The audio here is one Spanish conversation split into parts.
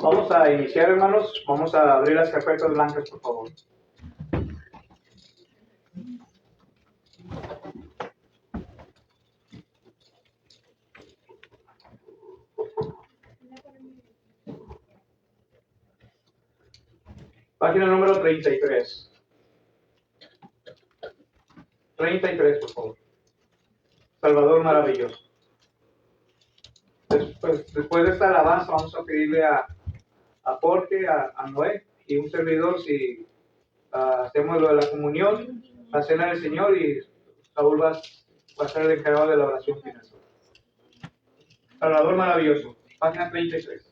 Vamos a iniciar, hermanos. Vamos a abrir las carpetas blancas, por favor. Página número 33. 33, por favor. Salvador maravilloso. Después de esta alabanza, vamos a pedirle a Jorge, a Noé y un servidor si hacemos lo de la comunión, la cena del Señor, y Saúl va a ser el encargado de la oración final. Salvador maravilloso. Página 33.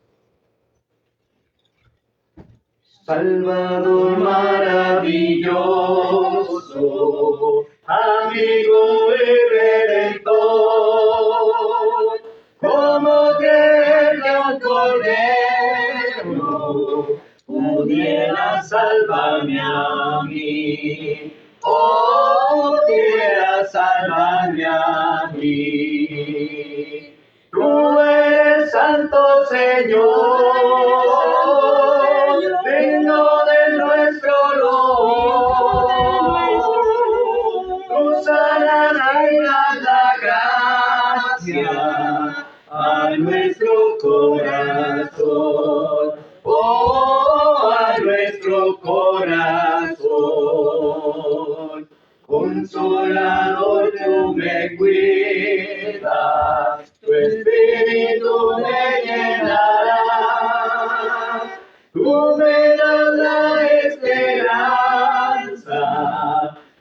Salvador maravilloso, amigo y redentor, como que un cordero pudiera salvarme a mí, pudiera salvarme a mí. Tú eres santo, Señor, digno de nuestro honor. Tú sanarás y das la gracia a nuestro corazón, a nuestro corazón. Consolador, tú me cuidas, tu espíritu me llenará. Tú me das la esperanza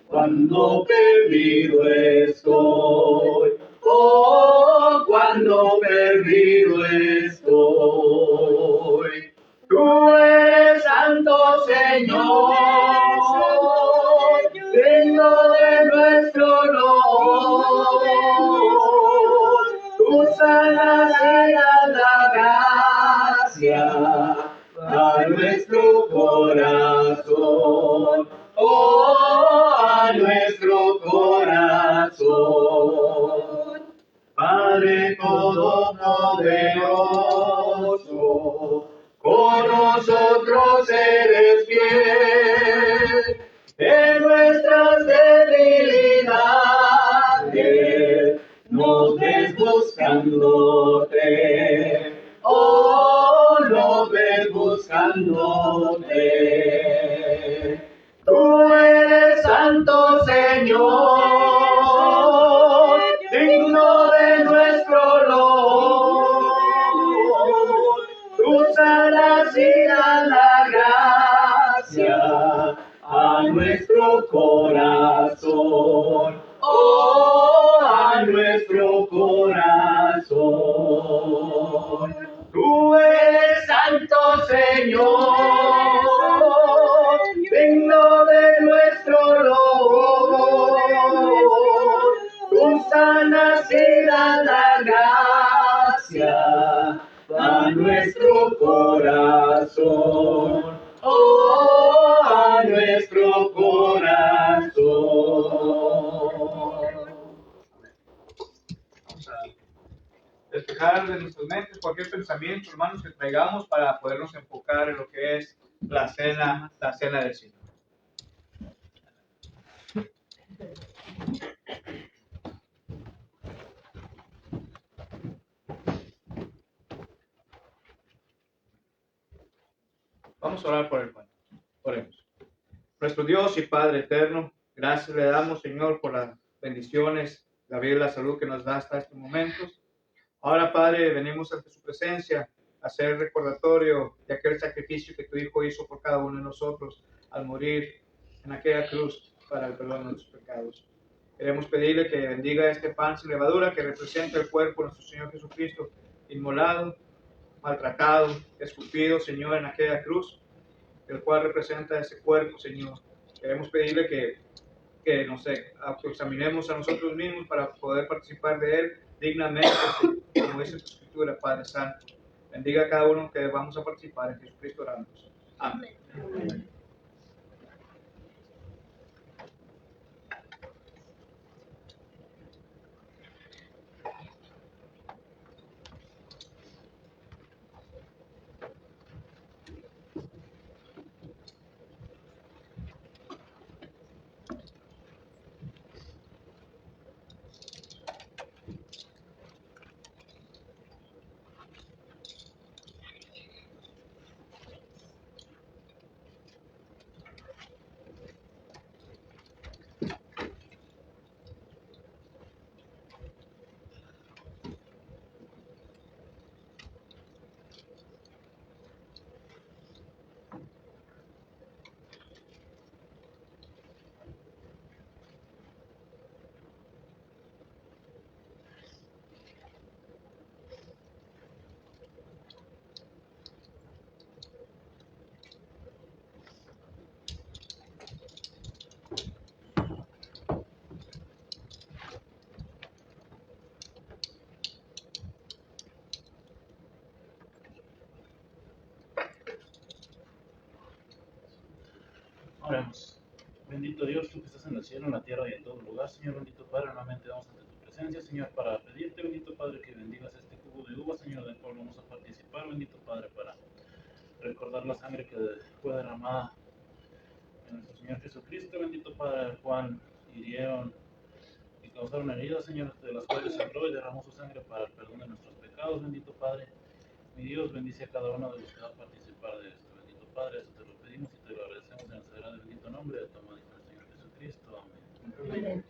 cuando perdido estoy. Oh, cuando perdido estoy. Tú eres santo, Señor, digno de nuestro honor. Tú sanas y das la gracia a nuestro corazón, a nuestro corazón. Padre todopoderoso, con nosotros eres fiel, en nuestras debilidades nos ves buscándote, nos ves buscándote. Tú eres santo, Señor, digno de nuestro honor. Tú sanas y das la gracia a nuestro corazón, a nuestro corazón. Tú eres santo, Señor, digno de nuestro honor. Tú sanas y das la gracia a nuestro corazón, a nuestro corazón. Vamos a despejar de nuestras mentes cualquier pensamiento, hermanos, que traigamos para podernos enfocar en lo que es la cena del Señor. Vamos a orar por el Padre. Oremos. Nuestro Dios y Padre eterno, gracias le damos, Señor, por las bendiciones, la vida y la salud que nos da hasta estos momentos. Ahora, Padre, venimos ante su presencia a hacer recordatorio de aquel sacrificio que tu Hijo hizo por cada uno de nosotros al morir en aquella cruz para el perdón de nuestros pecados. Queremos pedirle que bendiga este pan sin levadura que representa el cuerpo de nuestro Señor Jesucristo, inmolado, maltratado, escupido, Señor, en aquella cruz, el cual representa ese cuerpo, Señor. Queremos pedirle que nos autoexaminemos a nosotros mismos para poder participar de él dignamente, como dice tu Escritura, Padre Santo. Bendiga a cada uno que vamos a participar. En Jesucristo oramos. Amén. Amén. Bendito Dios, tú que estás en el cielo, en la tierra y en todo lugar, Señor, bendito Padre, nuevamente vamos ante tu presencia, Señor, para pedirte, bendito Padre, que bendigas este jugo de uva, Señor, del cual vamos a participar, bendito Padre, para recordar la sangre que fue derramada en nuestro Señor Jesucristo, bendito Padre, al cual hirieron y causaron heridas, Señor, de las cuales sangró y derramó su sangre para el perdón de nuestros pecados, bendito Padre. Mi Dios, bendice a cada uno de los que va a participar de esto, bendito Padre, eso te lo pedimos y te lo agradecemos en el sagrado y bendito nombre de tu amado Hijo, el Señor Jesucristo. Amén. Amén.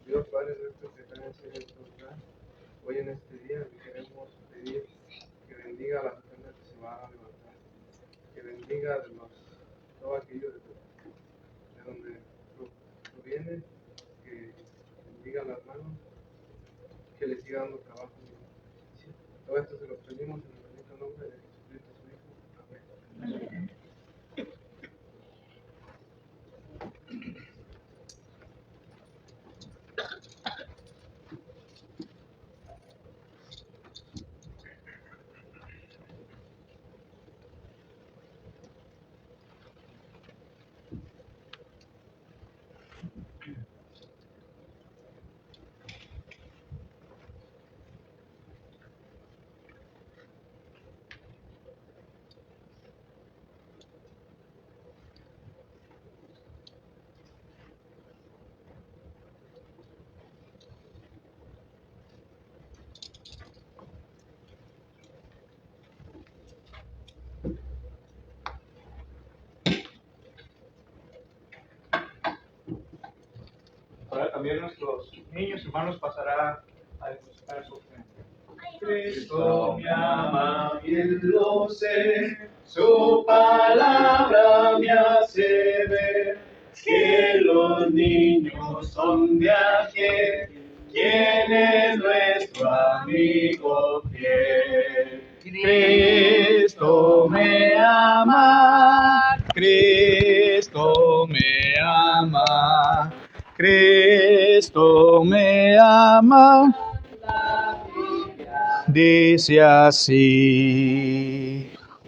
Dios Padre nuestro que estás en el cielo, en todo lugar, hoy en este día le queremos pedir que bendiga a las personas que se van a levantar, que bendiga todo aquello de donde proviene, que bendiga las manos, que le siga dando trabajo. Todo esto se lo pedimos en el bendito nombre de Jesucristo, su Hijo. Amén. Ahora también nuestros niños hermanos pasarán a depositar su ofrenda. Cristo me ama, bien lo sé, su palabra me hace ver que los niños son de aquel, quien es nuestro amigo fiel. Cristo me ama, Cristo me ama, Cristo me ama. Dice así.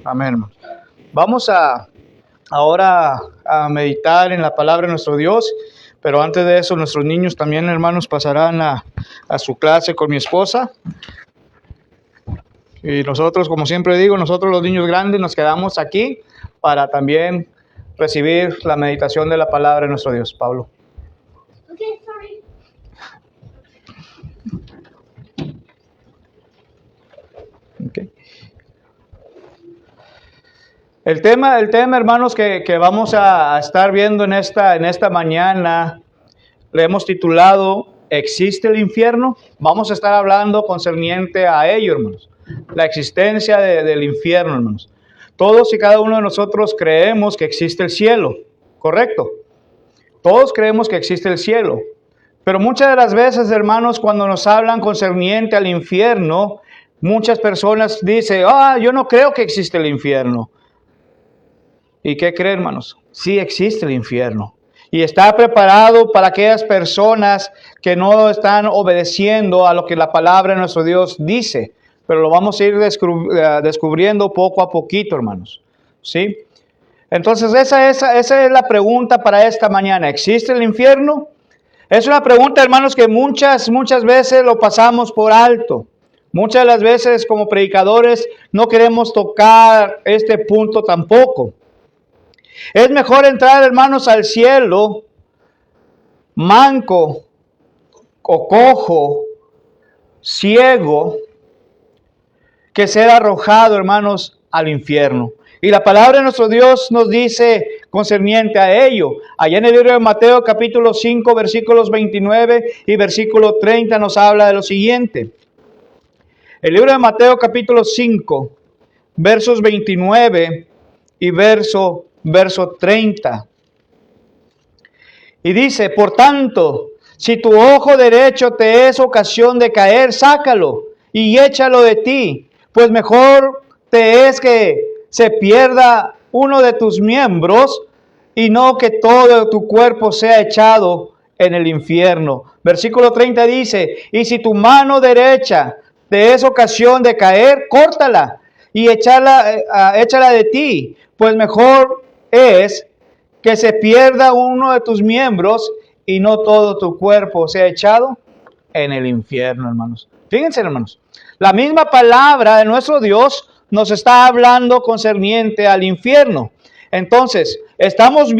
Amén, hermano. Vamos ahora a meditar en la palabra de nuestro Dios, pero antes de eso nuestros niños también, hermanos, pasarán a su clase con mi esposa. Y nosotros, como siempre digo, nosotros los niños grandes nos quedamos aquí para también recibir la meditación de la palabra de nuestro Dios. Pablo. Okay, sorry. Okay. El tema, hermanos, que vamos a estar viendo en esta mañana, le hemos titulado ¿Existe el infierno? Vamos a estar hablando concerniente a ello, hermanos. La existencia del infierno, hermanos. Todos y cada uno de nosotros creemos que existe el cielo, ¿correcto? Todos creemos que existe el cielo. Pero muchas de las veces, hermanos, cuando nos hablan concerniente al infierno, muchas personas dicen, yo no creo que existe el infierno. ¿Y qué creen, hermanos? Sí existe el infierno. Y está preparado para aquellas personas que no están obedeciendo a lo que la palabra de nuestro Dios dice. Pero lo vamos a ir descubriendo poco a poquito, hermanos. ¿Sí? Entonces esa es la pregunta para esta mañana. ¿Existe el infierno? Es una pregunta, hermanos, que muchas veces lo pasamos por alto. Muchas de las veces como predicadores no queremos tocar este punto tampoco. Es mejor entrar, hermanos, al cielo manco o cojo, ciego, que ser arrojado, hermanos, al infierno. Y la palabra de nuestro Dios nos dice concerniente a ello. Allá en el libro de Mateo capítulo 5, versículos 29 y versículo 30 nos habla de lo siguiente. El libro de Mateo capítulo 5, versos 29 y verso 30. Y dice, por tanto, si tu ojo derecho te es ocasión de caer, sácalo y échalo de ti, pues mejor te es que se pierda uno de tus miembros y no que todo tu cuerpo sea echado en el infierno. Versículo 30 dice, y si tu mano derecha te es ocasión de caer, córtala y échala de ti, pues mejor es que se pierda uno de tus miembros y no todo tu cuerpo sea echado en el infierno, hermanos. Fíjense, hermanos, la misma palabra de nuestro Dios nos está hablando concerniente al infierno. Entonces, estamos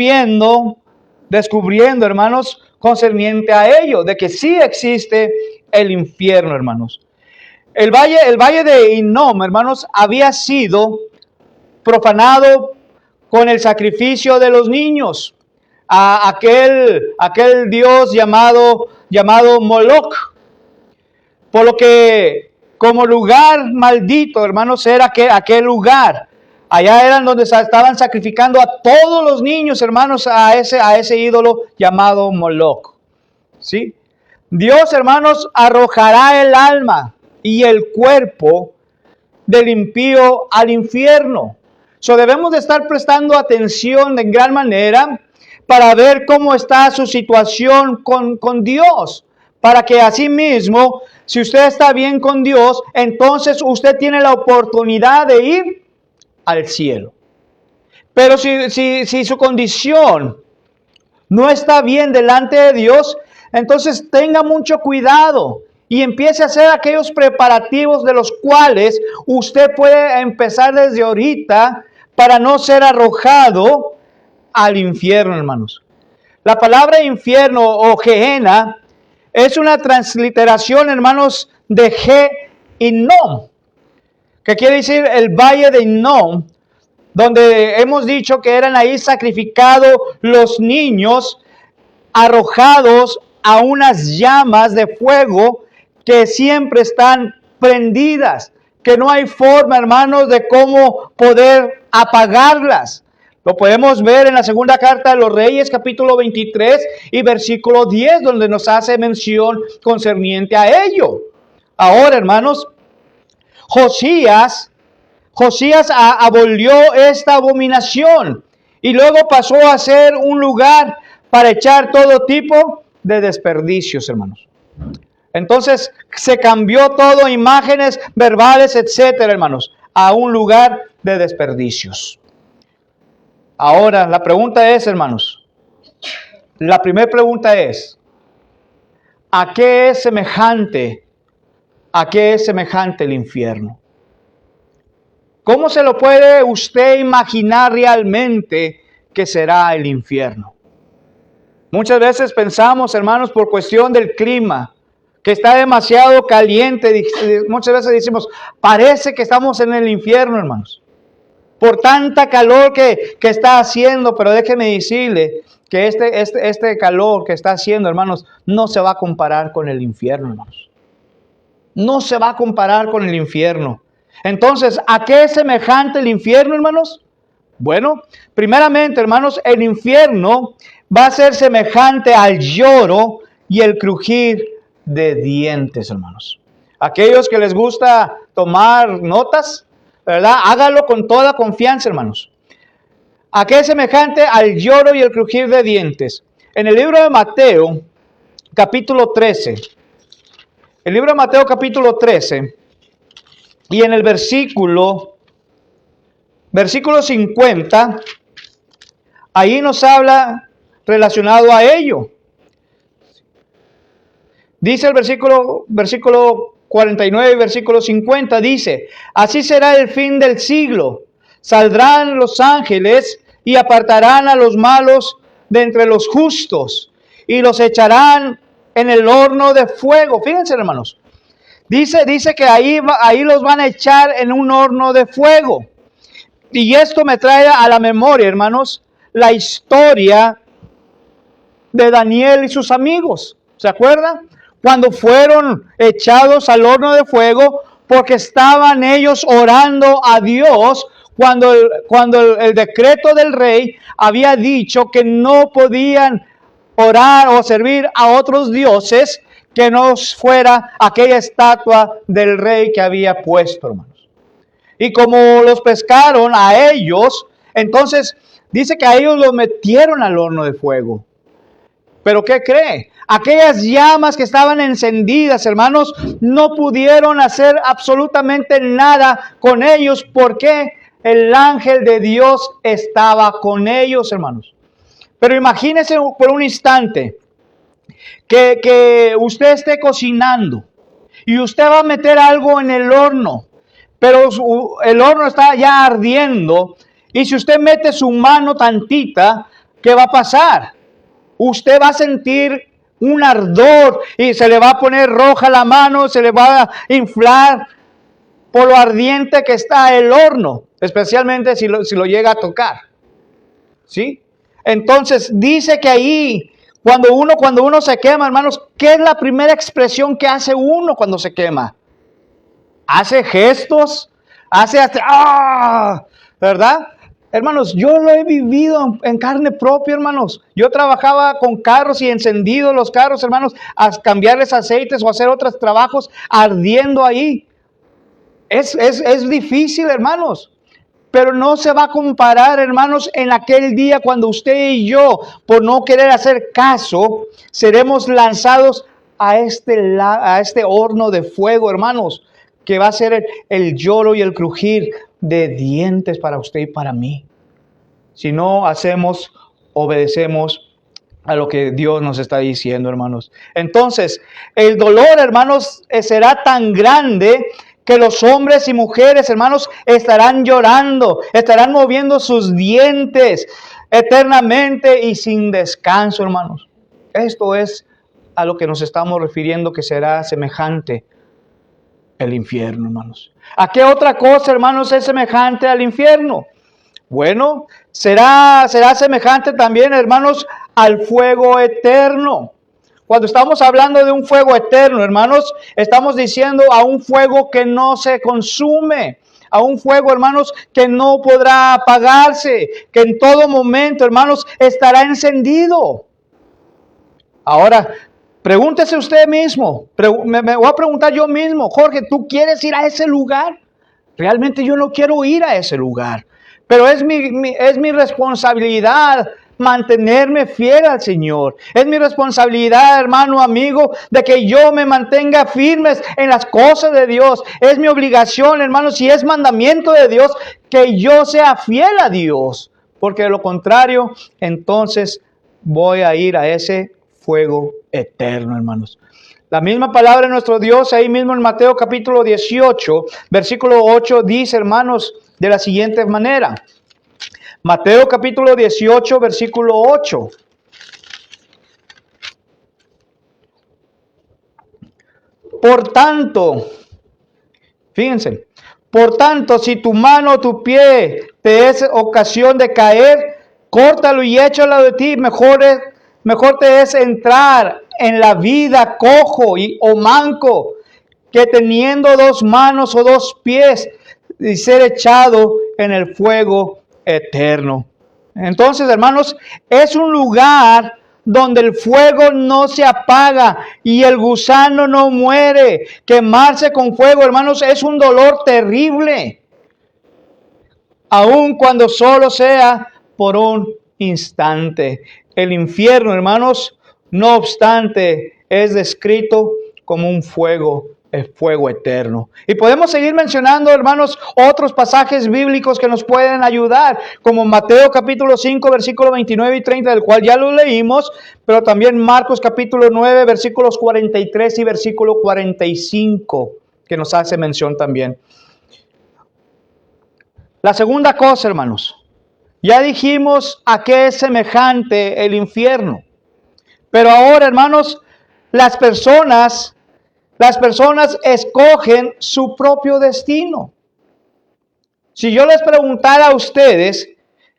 descubriendo, hermanos, concerniente a ello, de que sí existe el infierno, hermanos. El valle de Hinnom, hermanos, había sido profanado con el sacrificio de los niños a aquel dios llamado Moloch. Por lo que como lugar maldito, hermanos, era aquel lugar. Allá eran donde estaban sacrificando a todos los niños, hermanos, a ese ídolo llamado Moloch. ¿Sí? Dios, hermanos, arrojará el alma y el cuerpo del impío al infierno. Debemos de estar prestando atención de gran manera para ver cómo está su situación con Dios. Para que así mismo, si usted está bien con Dios, entonces usted tiene la oportunidad de ir al cielo. Pero si su condición no está bien delante de Dios, entonces tenga mucho cuidado y empiece a hacer aquellos preparativos de los cuales usted puede empezar desde ahorita para no ser arrojado al infierno, hermanos. La palabra infierno o Gehenna es una transliteración, hermanos, de Hinnom, que quiere decir el valle de Hinnom, donde hemos dicho que eran ahí sacrificados los niños arrojados a unas llamas de fuego que siempre están prendidas, que no hay forma, hermanos, de cómo poder apagarlas. Lo podemos ver en la segunda carta de los Reyes, capítulo 23 y versículo 10, donde nos hace mención concerniente a ello. Ahora, hermanos, Josías abolió esta abominación y luego pasó a ser un lugar para echar todo tipo de desperdicios, hermanos. Entonces se cambió todo, imágenes, verbales, etcétera, hermanos, a un lugar de desperdicios. Ahora, la pregunta es, hermanos, la primera pregunta es, ¿a qué es semejante el infierno? ¿Cómo se lo puede usted imaginar realmente que será el infierno? Muchas veces pensamos, hermanos, por cuestión del clima, que está demasiado caliente. Muchas veces decimos, parece que estamos en el infierno, hermanos, por tanta calor que está haciendo. Pero déjeme decirle que este calor que está haciendo, hermanos, no se va a comparar con el infierno, hermanos. No se va a comparar con el infierno. Entonces, ¿a qué es semejante el infierno, hermanos? Bueno, primeramente, hermanos, el infierno va a ser semejante al lloro y el crujir de dientes, hermanos. Aquellos que les gusta tomar notas, ¿verdad? Hágalo con toda confianza, hermanos. ¿A qué es semejante? Al lloro y el crujir de dientes. En el libro de Mateo, capítulo 13. El libro de Mateo, capítulo 13. Y en el versículo 50, ahí nos habla relacionado a ello. Dice el versículo 49 y versículo 50, dice: así será el fin del siglo. Saldrán los ángeles y apartarán a los malos de entre los justos y los echarán en el horno de fuego. Fíjense, hermanos. Dice que ahí los van a echar en un horno de fuego. Y esto me trae a la memoria, hermanos, la historia de Daniel y sus amigos. ¿Se acuerdan? Cuando fueron echados al horno de fuego porque estaban ellos orando a Dios cuando el decreto del rey había dicho que no podían orar o servir a otros dioses que no fuera aquella estatua del rey que había puesto, hermanos. Y como los pescaron a ellos, entonces dice que a ellos los metieron al horno de fuego. ¿Pero qué cree? Aquellas llamas que estaban encendidas, hermanos, no pudieron hacer absolutamente nada con ellos porque el ángel de Dios estaba con ellos, hermanos. Pero imagínese por un instante que usted esté cocinando y usted va a meter algo en el horno, pero el horno está ya ardiendo, y si usted mete su mano tantita, ¿qué va a pasar? Usted va a sentir un ardor y se le va a poner roja la mano, se le va a inflar por lo ardiente que está el horno, especialmente si lo llega a tocar. ¿Sí? Entonces dice que ahí, cuando uno se quema, hermanos, ¿qué es la primera expresión que hace uno cuando se quema? Hace gestos, hace hasta ¡ah! ¿Verdad? Hermanos, yo lo he vivido en carne propia, hermanos. Yo trabajaba con carros y encendido los carros, hermanos, a cambiarles aceites o hacer otros trabajos ardiendo ahí. Es difícil, hermanos. Pero no se va a comparar, hermanos, en aquel día cuando usted y yo, por no querer hacer caso, seremos lanzados a este horno de fuego, hermanos, que va a ser el lloro y el crujir de dientes para usted y para mí. Si no obedecemos a lo que Dios nos está diciendo, hermanos. Entonces, el dolor, hermanos, será tan grande que los hombres y mujeres, hermanos, estarán llorando, estarán moviendo sus dientes eternamente y sin descanso, hermanos. Esto es a lo que nos estamos refiriendo, que será semejante el infierno, hermanos. ¿A qué otra cosa, hermanos, es semejante al infierno? Bueno, será semejante también, hermanos, al fuego eterno. Cuando estamos hablando de un fuego eterno, hermanos, estamos diciendo a un fuego que no se consume, a un fuego, hermanos, que no podrá apagarse, que en todo momento, hermanos, estará encendido. Ahora, pregúntese usted mismo, me voy a preguntar yo mismo: Jorge, ¿tú quieres ir a ese lugar? Realmente yo no quiero ir a ese lugar, pero es mi responsabilidad mantenerme fiel al Señor. Es mi responsabilidad, hermano, amigo, de que yo me mantenga firmes en las cosas de Dios. Es mi obligación, hermano, si es mandamiento de Dios, que yo sea fiel a Dios, porque de lo contrario, entonces voy a ir a ese fuego eterno, hermanos. La misma palabra de nuestro Dios, ahí mismo en Mateo capítulo 18, versículo 8, dice, hermanos, de la siguiente manera. Mateo capítulo 18, versículo 8. Por tanto, fíjense, por tanto, si tu mano o tu pie te es ocasión de caer, córtalo y échalo de ti. Mejor te es entrar en la vida cojo o manco, que teniendo dos manos o dos pies y ser echado en el fuego eterno. Entonces, hermanos, es un lugar donde el fuego no se apaga y el gusano no muere. Quemarse con fuego, hermanos, es un dolor terrible. Aun cuando solo sea por un instante. El infierno, hermanos, no obstante, es descrito como un fuego, el fuego eterno. Y podemos seguir mencionando, hermanos, otros pasajes bíblicos que nos pueden ayudar, como Mateo capítulo 5, versículo 29 y 30, del cual ya lo leímos, pero también Marcos capítulo 9, versículos 43 y versículo 45, que nos hace mención también. La segunda cosa, hermanos, ya dijimos a qué es semejante el infierno. Pero ahora, hermanos, las personas escogen su propio destino. Si yo les preguntara a ustedes,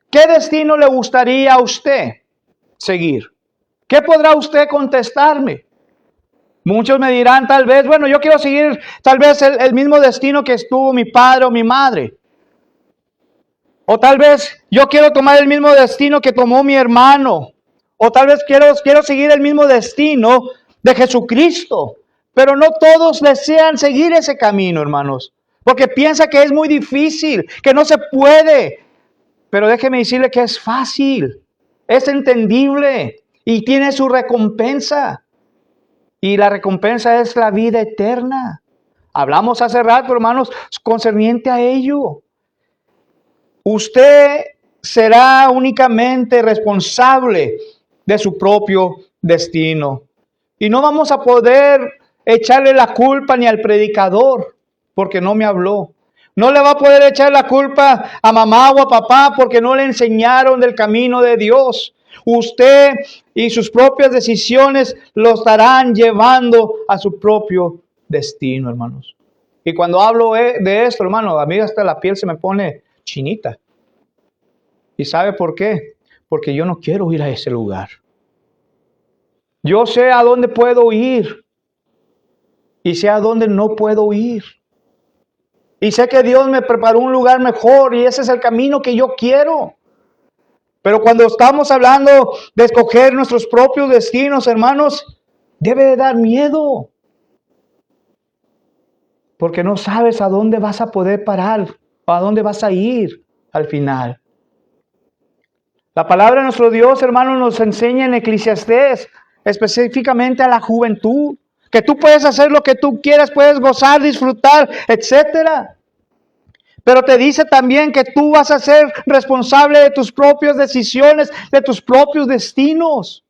¿qué destino le gustaría a usted seguir? ¿Qué podrá usted contestarme? Muchos me dirán tal vez, bueno, yo quiero seguir tal vez el mismo destino que estuvo mi padre o mi madre. O tal vez yo quiero tomar el mismo destino que tomó mi hermano. O tal vez quiero seguir el mismo destino de Jesucristo. Pero no todos desean seguir ese camino, hermanos. Porque piensa que es muy difícil, que no se puede. Pero déjeme decirle que es fácil. Es entendible. Y tiene su recompensa. Y la recompensa es la vida eterna. Hablamos hace rato, hermanos, concerniente a ello. Usted será únicamente responsable de su propio destino. Y no vamos a poder echarle la culpa ni al predicador porque no me habló. No le va a poder echar la culpa a mamá o a papá porque no le enseñaron del camino de Dios. Usted y sus propias decisiones lo estarán llevando a su propio destino, hermanos. Y cuando hablo de esto, hermano, a mí hasta la piel se me pone chinita. ¿Y sabe por qué? Porque yo no quiero ir a ese lugar. Yo sé a dónde puedo ir. Y sé a dónde no puedo ir. Y sé que Dios me preparó un lugar mejor y ese es el camino que yo quiero. Pero cuando estamos hablando de escoger nuestros propios destinos, hermanos, debe de dar miedo. Porque no sabes a dónde vas a poder parar o a dónde vas a ir al final. La palabra de nuestro Dios, hermano, nos enseña en Eclesiastés, específicamente a la juventud, que tú puedes hacer lo que tú quieras, puedes gozar, disfrutar, etcétera. Pero te dice también que tú vas a ser responsable de tus propias decisiones, de tus propios destinos.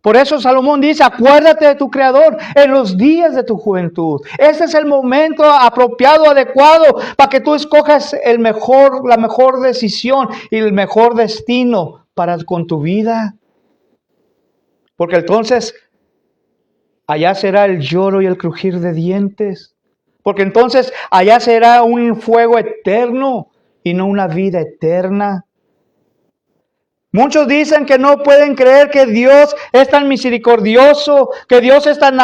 Por eso Salomón dice, acuérdate de tu Creador en los días de tu juventud. Ese es el momento apropiado, adecuado, para que tú escojas la mejor decisión y el mejor destino con tu vida. Porque entonces allá será el lloro y el crujir de dientes. Porque entonces allá será un fuego eterno y no una vida eterna. Muchos dicen que no pueden creer que Dios es tan misericordioso, que Dios es tan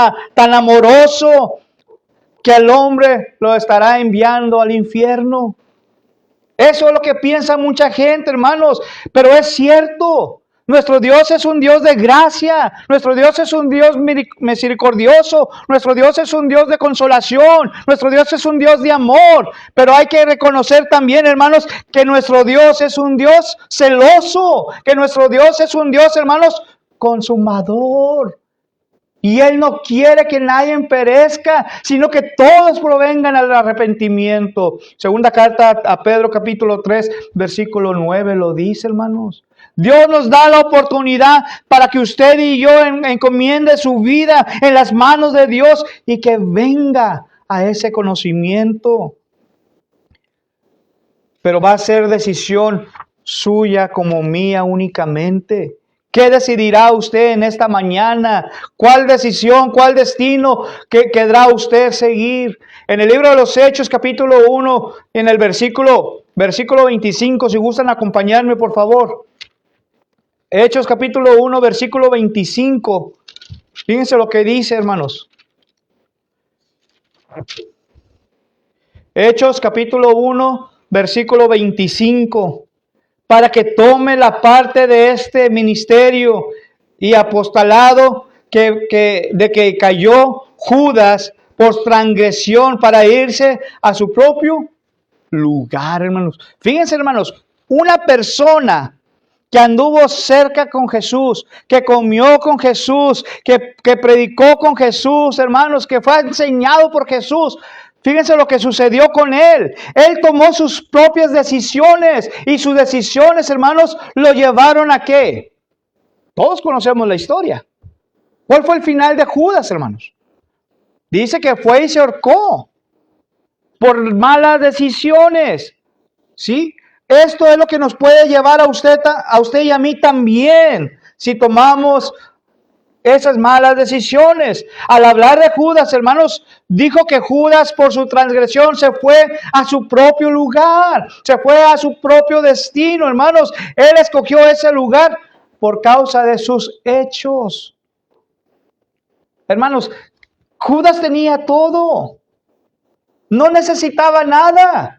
amoroso, que el hombre lo estará enviando al infierno. Eso es lo que piensa mucha gente, hermanos, pero es cierto. Nuestro Dios es un Dios de gracia, nuestro Dios es un Dios misericordioso, nuestro Dios es un Dios de consolación, nuestro Dios es un Dios de amor. Pero hay que reconocer también, hermanos, que nuestro Dios es un Dios celoso, que nuestro Dios es un Dios, hermanos, consumador. Y Él no quiere que nadie perezca, sino que todos provengan al arrepentimiento. Segunda carta a Pedro capítulo 3, versículo 9 lo dice, hermanos. Dios nos da la oportunidad para que usted y yo encomiende su vida en las manos de Dios y que venga a ese conocimiento. Pero va a ser decisión suya como mía únicamente. ¿Qué decidirá usted en esta mañana? ¿Cuál decisión, cuál destino querrá usted seguir? En el libro de los Hechos, capítulo 1, en el versículo 25, si gustan acompañarme, por favor. Hechos, capítulo 1, versículo 25. Fíjense lo que dice, hermanos. Hechos, capítulo 1, versículo 25. Para que tome la parte de este ministerio y apostolado de que cayó Judas por transgresión para irse a su propio lugar, hermanos. Fíjense, hermanos, una persona que anduvo cerca con Jesús, que comió con Jesús, que predicó con Jesús, hermanos, que fue enseñado por Jesús. Fíjense lo que sucedió con él. Él tomó sus propias decisiones y sus decisiones, hermanos, lo llevaron ¿a qué? Todos conocemos la historia. ¿Cuál fue el final de Judas, hermanos? Dice que fue y se ahorcó por malas decisiones. ¿Sí? Esto es lo que nos puede llevar a usted y a mí también, si tomamos esas malas decisiones. Al hablar de Judas, hermanos, dijo que Judas por su transgresión se fue a su propio lugar, se fue a su propio destino, hermanos. Él escogió ese lugar por causa de sus hechos. Hermanos, Judas tenía todo, no necesitaba nada.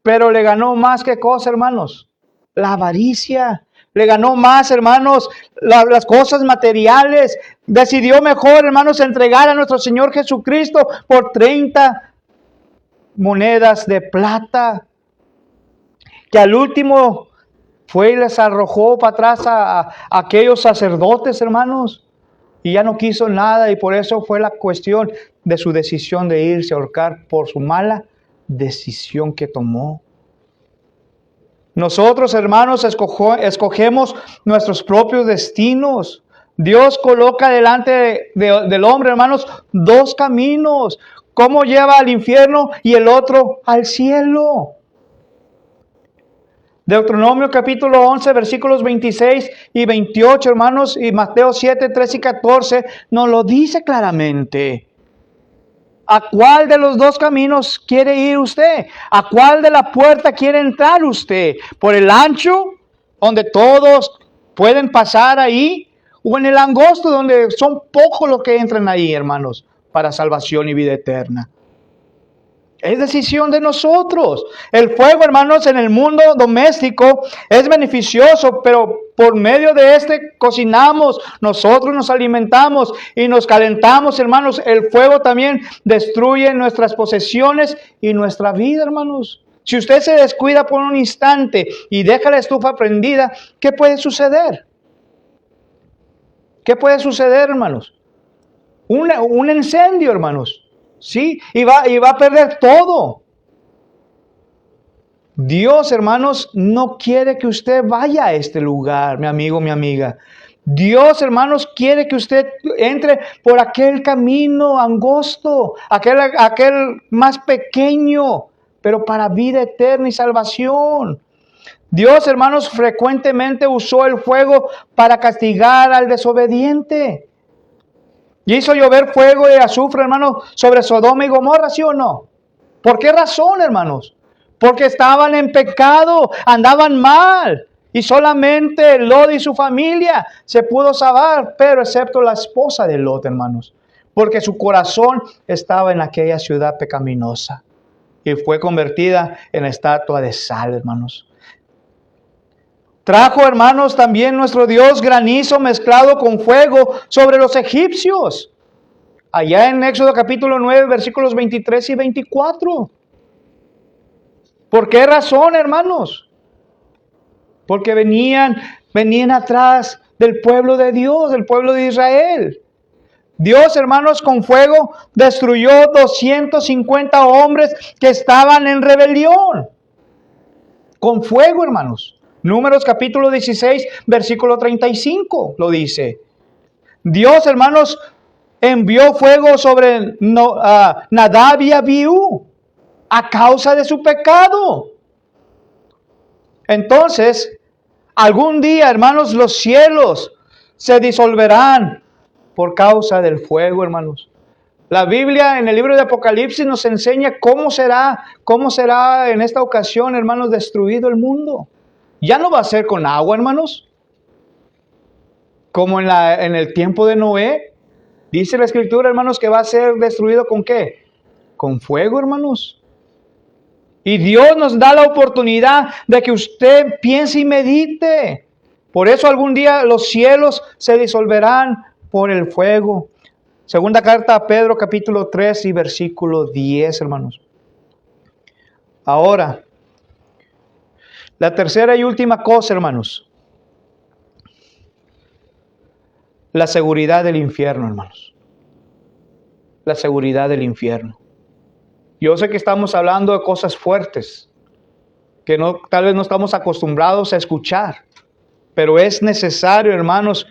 Pero le ganó más que cosa, hermanos, la avaricia. Le ganó más, hermanos, las cosas materiales. Decidió mejor, hermanos, entregar a nuestro Señor Jesucristo por 30 monedas de plata. Que al último fue y les arrojó para atrás a aquellos sacerdotes, hermanos. Y ya no quiso nada, y por eso fue la cuestión de su decisión de irse a ahorcar por su mala decisión que tomó. Nosotros, hermanos, escogemos nuestros propios destinos. Dios coloca delante del hombre, hermanos, dos caminos. Cómo lleva al infierno y el otro al cielo. Deuteronomio capítulo 11, versículos 26 y 28, hermanos, y Mateo 7, 13 y 14, nos lo dice claramente. ¿A cuál de los dos caminos quiere ir usted? ¿A cuál de la puerta quiere entrar usted? ¿Por el ancho, donde todos pueden pasar ahí? ¿O en el angosto, donde son pocos los que entran ahí, hermanos, para salvación y vida eterna? Es decisión de nosotros. El fuego, hermanos, en el mundo doméstico es beneficioso, pero por medio de este cocinamos, nosotros nos alimentamos y nos calentamos, hermanos. El fuego también destruye nuestras posesiones y nuestra vida, hermanos. Si usted se descuida por un instante y deja la estufa prendida, ¿qué puede suceder? ¿Qué puede suceder, hermanos? Un incendio, hermanos. Sí, y va a perder todo. Dios, hermanos, no quiere que usted vaya a este lugar, mi amigo, mi amiga. Dios, hermanos, quiere que usted entre por aquel camino angosto, aquel más pequeño, pero para vida eterna y salvación. Dios, hermanos, frecuentemente usó el fuego para castigar al desobediente. Y hizo llover fuego y azufre, hermanos, sobre Sodoma y Gomorra, ¿sí o no? ¿Por qué razón, hermanos? Porque estaban en pecado, andaban mal. Y solamente Lot y su familia se pudo salvar, pero excepto la esposa de Lot, hermanos. Porque su corazón estaba en aquella ciudad pecaminosa. Y fue convertida en estatua de sal, hermanos. Trajo, hermanos, también nuestro Dios granizo mezclado con fuego sobre los egipcios. Allá en Éxodo capítulo 9, versículos 23 y 24. ¿Por qué razón, hermanos? Porque venían atrás del pueblo de Dios, del pueblo de Israel. Dios, hermanos, con fuego destruyó 250 hombres que estaban en rebelión. Con fuego, hermanos. Números capítulo 16, versículo 35 lo dice. Dios, hermanos, envió fuego sobre Nadab y Abiú a causa de su pecado. Entonces, algún día, hermanos, los cielos se disolverán por causa del fuego, hermanos. La Biblia en el libro de Apocalipsis nos enseña cómo será en esta ocasión, hermanos, destruido el mundo. Ya no va a ser con agua, hermanos, como en el tiempo de Noé. Dice la Escritura, hermanos, que va a ser destruido ¿con qué? Con fuego, hermanos. Y Dios nos da la oportunidad de que usted piense y medite. Por eso algún día los cielos se disolverán por el fuego. Segunda carta a Pedro, capítulo 3 y versículo 10, hermanos. Ahora, La tercera y última cosa, hermanos. La seguridad del infierno, hermanos. La seguridad del infierno. Yo sé que estamos hablando de cosas fuertes, que tal vez no estamos acostumbrados a escuchar, pero es necesario, hermanos,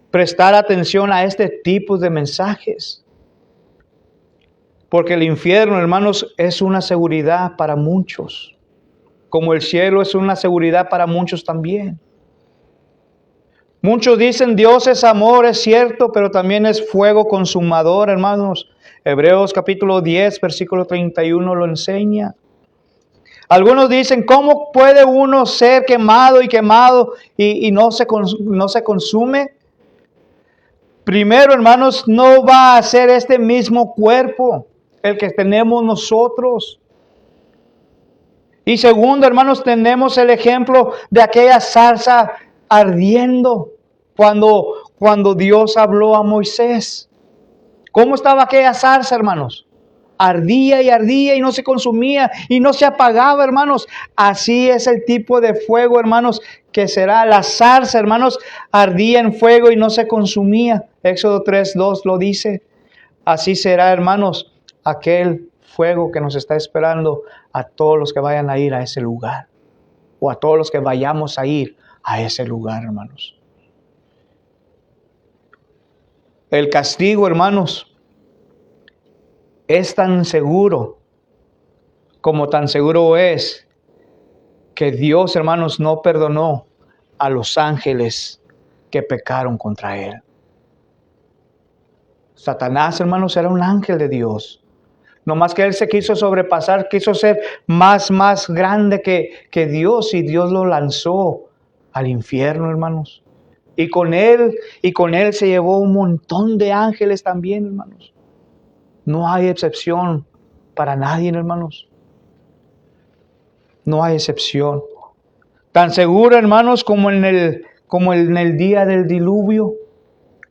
prestar atención a este tipo de mensajes. Porque el infierno, hermanos, es una seguridad para muchos, como el cielo es una seguridad para muchos también. Muchos dicen Dios es amor, es cierto, pero también es fuego consumador, hermanos. Hebreos capítulo 10, versículo 31 lo enseña. Algunos dicen, ¿cómo puede uno ser quemado y no se consume? Primero, hermanos, no va a ser este mismo cuerpo el que tenemos nosotros. Y segundo, hermanos, tenemos el ejemplo de aquella zarza ardiendo cuando Dios habló a Moisés. ¿Cómo estaba aquella zarza, hermanos? Ardía y no se consumía y no se apagaba, hermanos. Así es el tipo de fuego, hermanos, que será la zarza, hermanos. Ardía en fuego y no se consumía. Éxodo 3:2 lo dice. Así será, hermanos, aquel fuego que nos está esperando a todos los que vayan a ir a ese lugar. O a todos los que vayamos a ir a ese lugar, hermanos. El castigo, hermanos, es tan seguro como tan seguro es que Dios, hermanos, no perdonó a los ángeles que pecaron contra Él. Satanás, hermanos, era un ángel de Dios. No más que él se quiso sobrepasar, quiso ser más grande que Dios, y Dios lo lanzó al infierno, hermanos. Y con él se llevó un montón de ángeles también, hermanos. No hay excepción para nadie, hermanos. No hay excepción. Tan seguro, hermanos, como en el día del diluvio.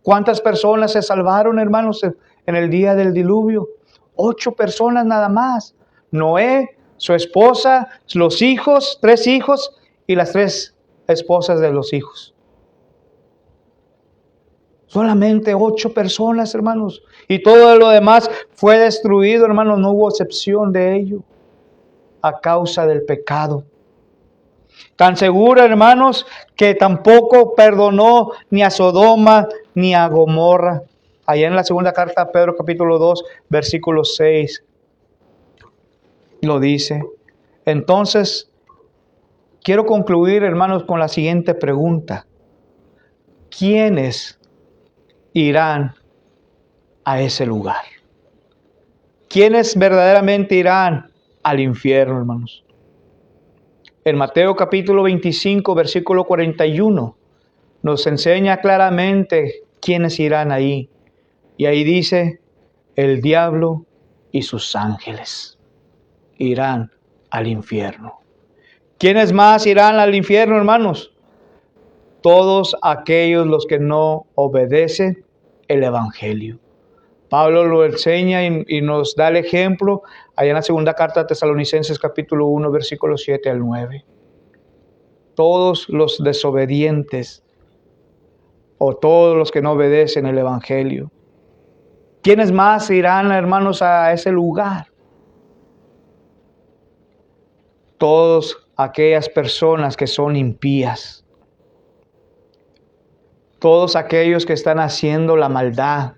¿Cuántas personas se salvaron, hermanos, en el día del diluvio? 8 personas nada más. Noé, su esposa, los hijos, 3 hijos y las 3 esposas de los hijos. Solamente 8 personas, hermanos. Y todo lo demás fue destruido, hermanos. No hubo excepción de ello a causa del pecado. Tan seguro, hermanos, que tampoco perdonó ni a Sodoma ni a Gomorra. Allá en la segunda carta a Pedro, capítulo 2, versículo 6, lo dice. Entonces, quiero concluir, hermanos, con la siguiente pregunta. ¿Quiénes irán a ese lugar? ¿Quiénes verdaderamente irán al infierno, hermanos? En Mateo capítulo 25, versículo 41, nos enseña claramente quiénes irán ahí. Y ahí dice, el diablo y sus ángeles irán al infierno. ¿Quiénes más irán al infierno, hermanos? Todos aquellos los que no obedecen el evangelio. Pablo lo enseña y nos da el ejemplo allá en la segunda carta de Tesalonicenses capítulo 1, versículos 7 al 9. Todos los desobedientes o todos los que no obedecen el evangelio. ¿Quiénes más irán, hermanos, a ese lugar? Todas aquellas personas que son impías. Todos aquellos que están haciendo la maldad.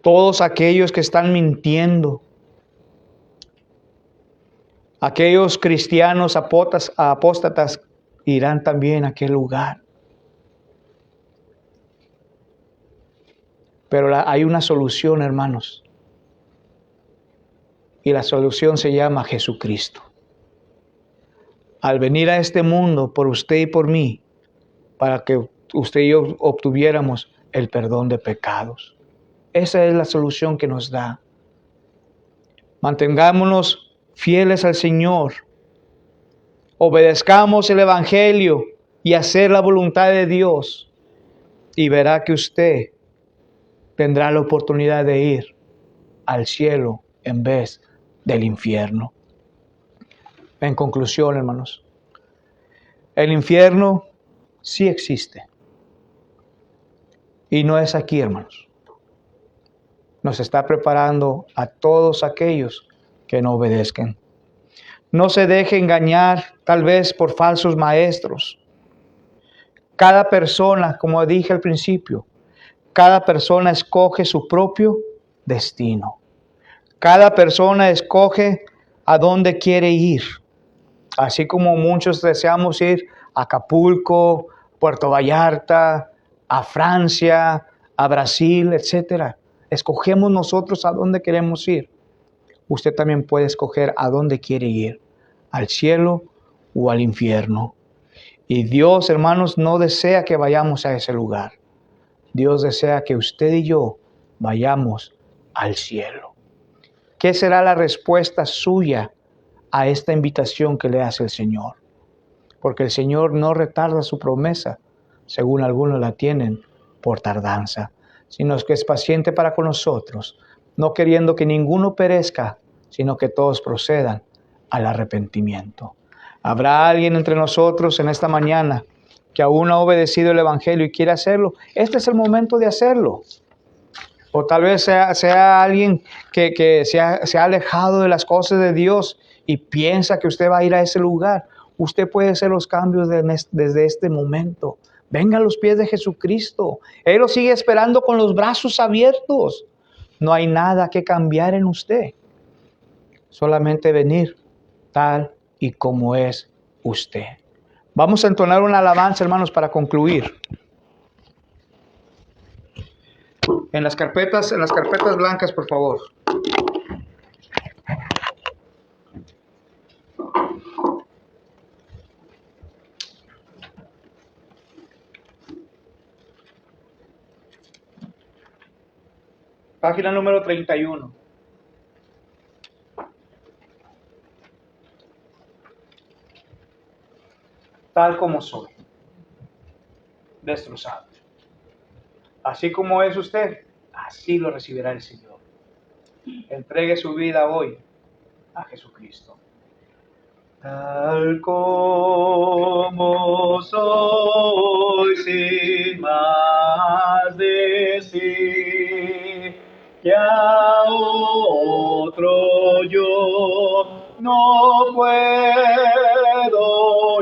Todos aquellos que están mintiendo. Aquellos cristianos apóstatas irán también a aquel lugar. Pero hay una solución, hermanos. Y la solución se llama Jesucristo. Al venir a este mundo por usted y por mí, para que usted y yo obtuviéramos el perdón de pecados. Esa es la solución que nos da. Mantengámonos fieles al Señor. Obedezcamos el evangelio y hacer la voluntad de Dios. Y verá que usted tendrá la oportunidad de ir al cielo en vez del infierno. En conclusión, hermanos, el infierno sí existe. Y no es aquí, hermanos. Nos está preparando a todos aquellos que no obedezcan. No se deje engañar tal vez por falsos maestros. Cada persona, como dije al principio, cada persona escoge su propio destino. Cada persona escoge a dónde quiere ir. Así como muchos deseamos ir a Acapulco, Puerto Vallarta, a Francia, a Brasil, etc. Escogemos nosotros a dónde queremos ir. Usted también puede escoger a dónde quiere ir, al cielo o al infierno. Y Dios, hermanos, no desea que vayamos a ese lugar. Dios desea que usted y yo vayamos al cielo. ¿Qué será la respuesta suya a esta invitación que le hace el Señor? Porque el Señor no retarda su promesa, según algunos la tienen por tardanza, sino que es paciente para con nosotros, no queriendo que ninguno perezca, sino que todos procedan al arrepentimiento. ¿Habrá alguien entre nosotros en esta mañana que aún no ha obedecido el Evangelio y quiere hacerlo? Este es el momento de hacerlo. O tal vez sea alguien que se ha alejado de las cosas de Dios y piensa que usted va a ir a ese lugar. Usted puede hacer los cambios desde este momento. Venga a los pies de Jesucristo. Él lo sigue esperando con los brazos abiertos. No hay nada que cambiar en usted. Solamente venir tal y como es usted. Vamos a entonar una alabanza, hermanos, para concluir. En las carpetas blancas, por favor. Página número 31. Tal como soy, destrozado. Así como es usted, así lo recibirá el Señor. Entregue su vida hoy a Jesucristo. Tal como soy, sin más decir, que a otro yo no puedo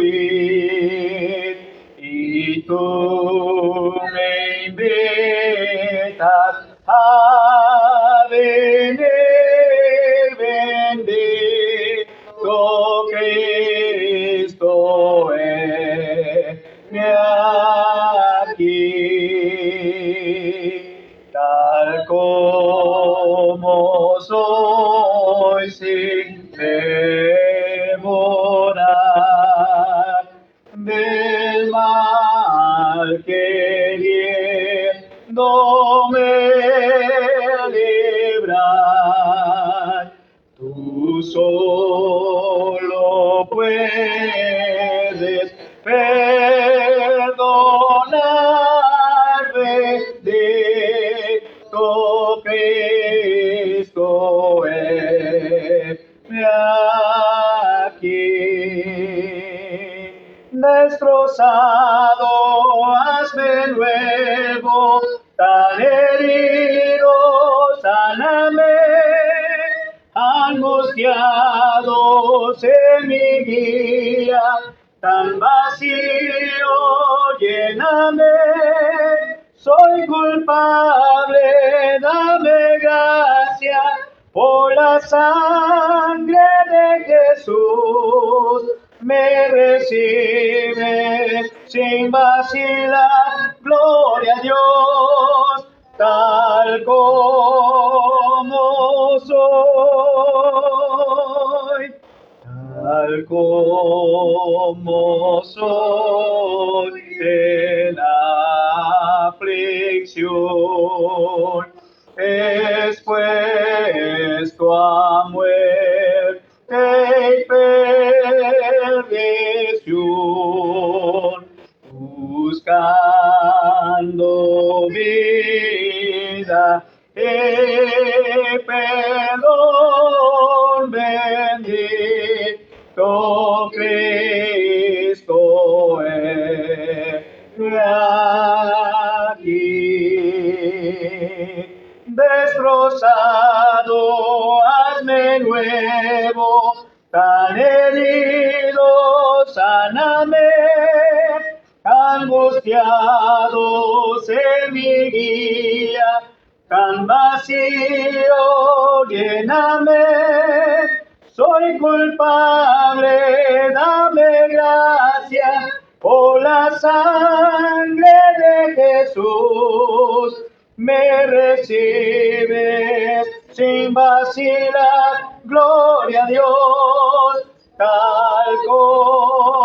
ir, y tú me invitas a venir, bendito Cristo, heme aquí, tal como soy, sin demorar del mal queriéndome librar. Tú solo puedes perdonar, bendito Cristo, heme aquí. Destrozado, hazme nuevo, tan herido, sáname, angustiado, sé mi guía, tan vacío, lléname, soy culpable, dame gracia, por la sangre de Jesús, me recibe sin vacilar, gloria a Dios, tal como soy, tal como soy en aflicción, expuesto a muerte y perdición, buscando vida y perdón, bendito angustiados en mi día, tan vacío, lléname, soy culpable, dame gracia, por la sangre de Jesús, me recibes sin vacilar, gloria a Dios, tal como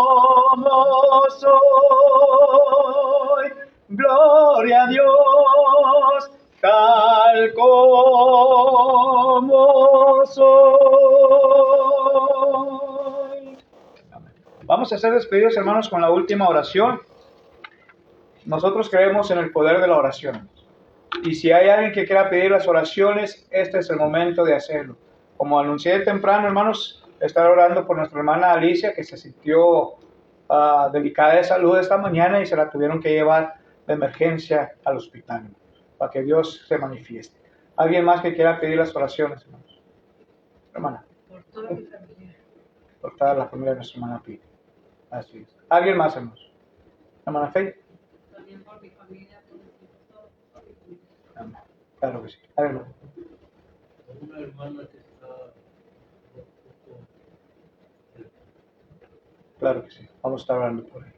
soy, gloria a Dios, tal como soy. Vamos a ser despedidos, hermanos, con la última oración. Nosotros creemos en el poder de la oración. Y si hay alguien que quiera pedir las oraciones, este es el momento de hacerlo. Como anuncié temprano, hermanos, estar orando por nuestra hermana Alicia, que se sintió delicada de salud esta mañana y se la tuvieron que llevar de emergencia al hospital, para que Dios se manifieste. ¿Alguien más que quiera pedir las oraciones, hermanos? Hermana. Por toda mi familia. Por toda la familia de nuestra hermana Pili. Así es. ¿Alguien más, hermanos? Hermana Faye. También por mi familia, por mis hijos, por mi familia. Amén. Claro que sí. Alguien más. Una hermana que está... Claro que sí. Vamos a estar hablando por él.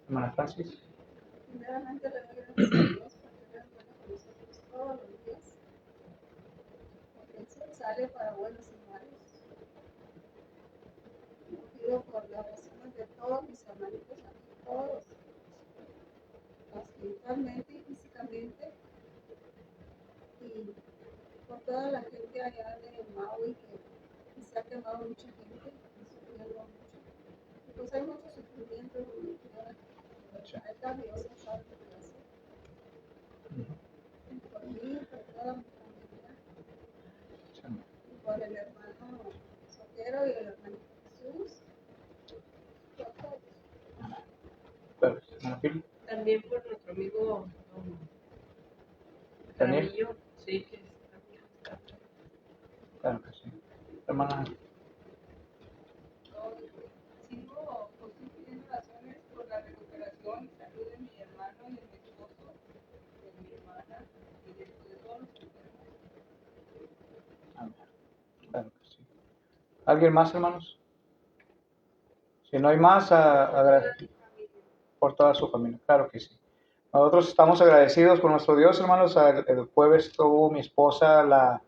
Hermana Francis. Primeramente le doy gracias a Dios porque Él es bueno con nosotros todos los días, porque Él se sale para buenos y malos. Yo pido por las oraciones de todos mis hermanitos aquí, todos, espiritualmente y físicamente, y por toda la gente allá de Maui que se ha quemado mucha gente, sufriendo mucho. Pues hay mucho sufrimiento en mi vida. Hay cambios en esa relación. Por mí, por toda mi familia, y por el hermano Sotero y el hermano Jesús, por todos. Claro que sí. Hermana Pili. También por nuestro amigo Daniel. Jaramillo, sí, que también está. Claro que sí. Hermana. Sigo pidiendo oraciones por la recuperación y salud de mi hermano y de mi esposo, de mi hermana y de todos los enfermos. Amén. Claro que sí. ¿Alguien más, hermanos? Si no hay más, por toda su familia. Claro que sí. Nosotros estamos agradecidos con nuestro Dios, hermanos. El jueves tuvo mi esposa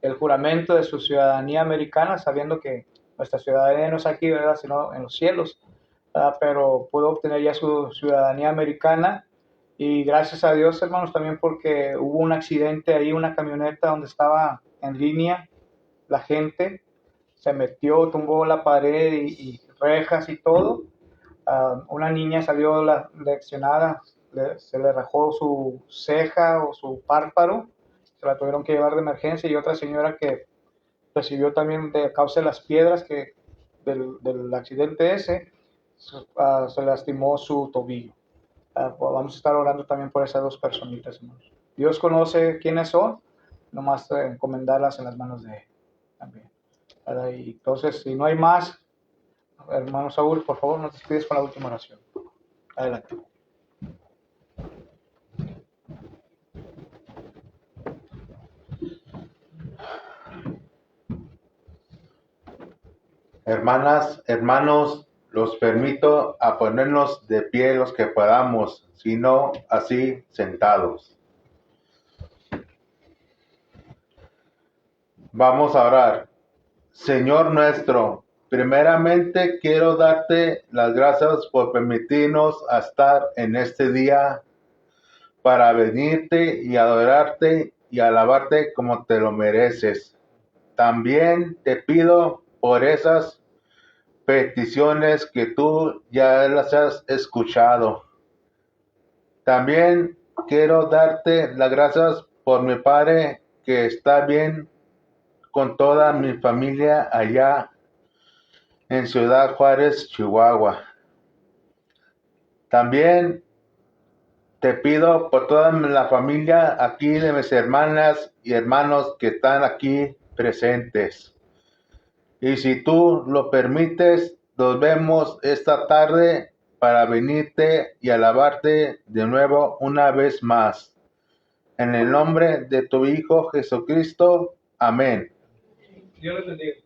el juramento de su ciudadanía americana, sabiendo que nuestra ciudadanía no es aquí, ¿verdad?, sino en los cielos. Pero pudo obtener ya su ciudadanía americana. Y gracias a Dios, hermanos, también porque hubo un accidente ahí, una camioneta donde estaba en línea la gente, se metió, tumbó la pared y rejas y todo. Una niña salió leccionada, se le rajó su ceja o su párpado, se la tuvieron que llevar de emergencia, y otra señora que recibió también de causa de las piedras del accidente ese, se lastimó su tobillo. Vamos a estar orando también por esas dos personitas, hermanos. Dios conoce quiénes son, nomás encomendarlas en las manos de Él también. Y entonces, si no hay más, hermano Saúl, por favor, nos despides con la última oración. Adelante. Hermanas, hermanos, los permito a ponernos de pie los que podamos, si no, así sentados. Vamos a orar. Señor nuestro, primeramente quiero darte las gracias por permitirnos estar en este día para venirte y adorarte y alabarte como te lo mereces. También te pido por esas peticiones que tú ya las has escuchado. También quiero darte las gracias por mi padre que está bien con toda mi familia allá en Ciudad Juárez, Chihuahua. También te pido por toda la familia aquí de mis hermanas y hermanos que están aquí presentes. Y si tú lo permites, nos vemos esta tarde para venirte y alabarte de nuevo una vez más. En el nombre de tu Hijo Jesucristo. Amén. Dios les bendiga.